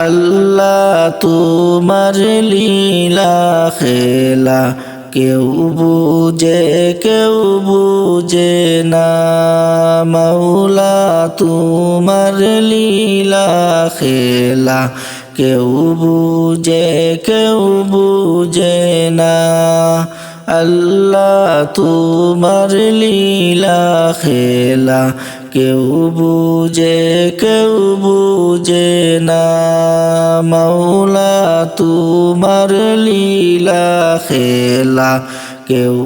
আল্লাহ তোমার লীলা খেলা কেউ বুঝে না মাওলা তোমার লীলা খেলা কেউ বুঝে না আল্লাহ তোমার লীলা খেলা কেউ বুঝে না মাওলা তোমার লীলা খেলা কেউ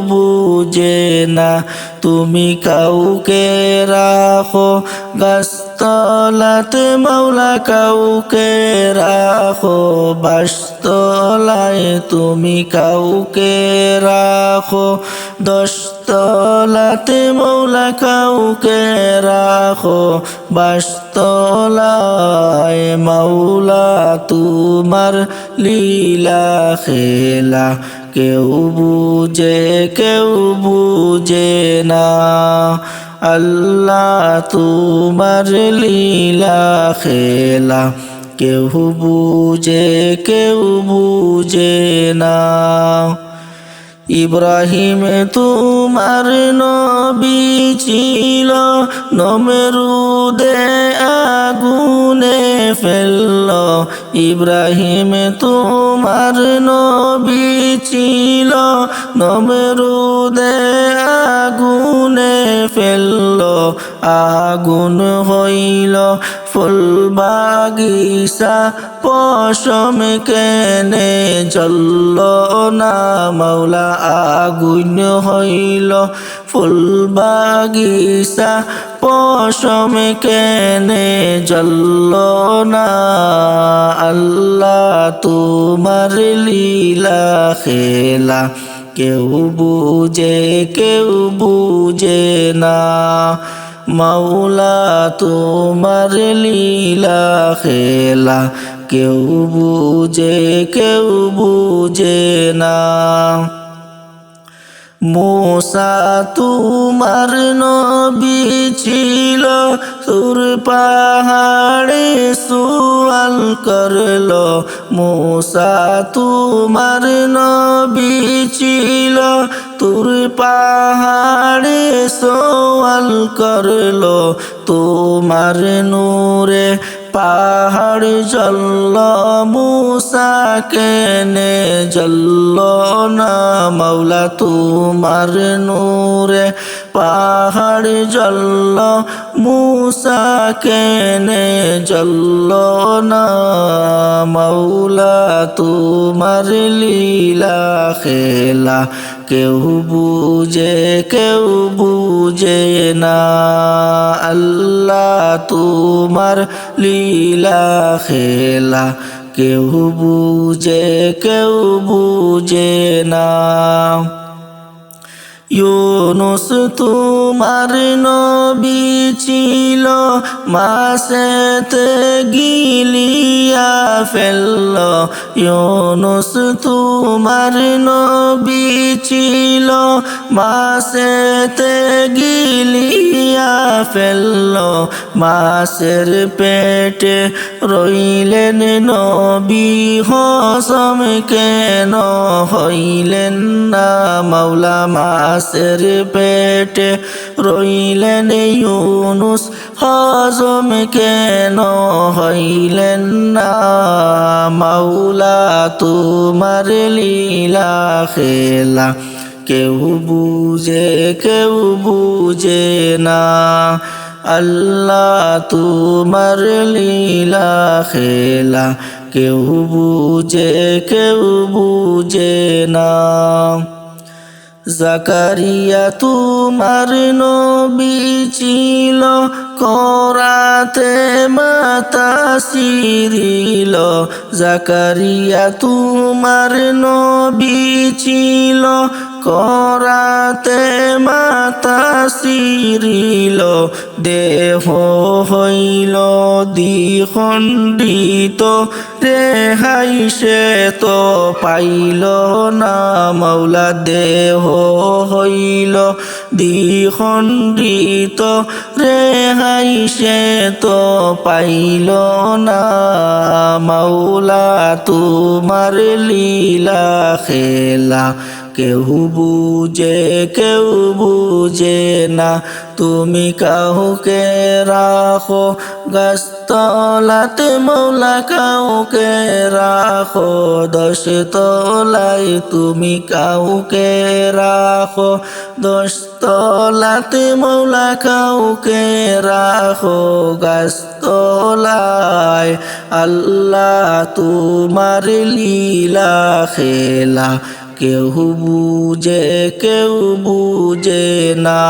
বুঝে না তুমি কাউকে রাখো গাছতলাতে মাওলা কাউকে রাখো বাসতলায় তুমি কাউকে রাখো দশতলাতে মাওলা কাউকে রাখো বাসতলায় মাওলা তোমার লীলা খেলা কেউ বুঝে না আল্লাহ তোমার লীলা খেলা কেউ বুঝে না ইব্রাহিম তোমার নবী ছিল নমরুদে আগুনে ফেলল ইব্রাহিম তোমার নবী ছিল নমরুদে আগুনে ফেলল আগুন হইল ফুল বাগিচা পশম কেনে জ্বলল না মাওলা আগুন হইল ফুল বাগিচা পশম কেনে জ্বলল না আল্লাহ তোমার লীলা খেলা কেউ বুঝে না মাওলা তোমার লীলা খেলা কেউ বুঝে না মূসা তোমার নবী ছিল তুর পাহাড়ে সুয়াল করলো মূসা তোমার নবী ছিল তুর পাহাড়ে সোয়াল করলো তোমার নূরে পাহাড় জ্বলল মূসা কেনে জ্বলল না মাওলা তোমার নূরে পাহাড় জ্বলল মূসা কেনে জ্বলল না মাওলা তোমার লীলা খেলা কেউ বুঝে না আল্লাহ তোমার লীলা খেলা কেউ বুঝে না ইউনুস তোমার নবী ছিল মাছেতে গিলিয়া ফেলল ইউনুস তোমার নবী ছিল মাছেতে গিলিয়া ফেলল মাছের পেটে রইলেন নবী হসম কেন হইলেন না মাওলা মাছের পেটে রইলেন ইউনুস হজম কেন হইলেন না মাওলা তোমার লীলা খেলা কেউ বুঝে না আল্লাহ তোমার লীলা খেলা কেউ বুঝে না জাকারিয়া তোমার নবী ছিল করাতে মাতা সিরিল জাকারিয়া তোমার নবী ছিল করাতে মাতা সিরিল দেহ হইল দ্বিখণ্ডিত রেহাই সে তো পাইল না মাওলা দেহ হইল দ্বিখণ্ডিত রেহাই সে তো পাইল না মাওলা তোমার লীলা খেলা কেউ বুঝে না তুমি কাউকে রাখো গাছতলাতে মাওলা কাউকে রাখো 10 তলায় তুমি কাউকে রাখো 10 তলাতে মাওলা কাউকে রাখো গাছতলায় আল্লাহ তোমার লীলা খেলা কেউ বুঝে না।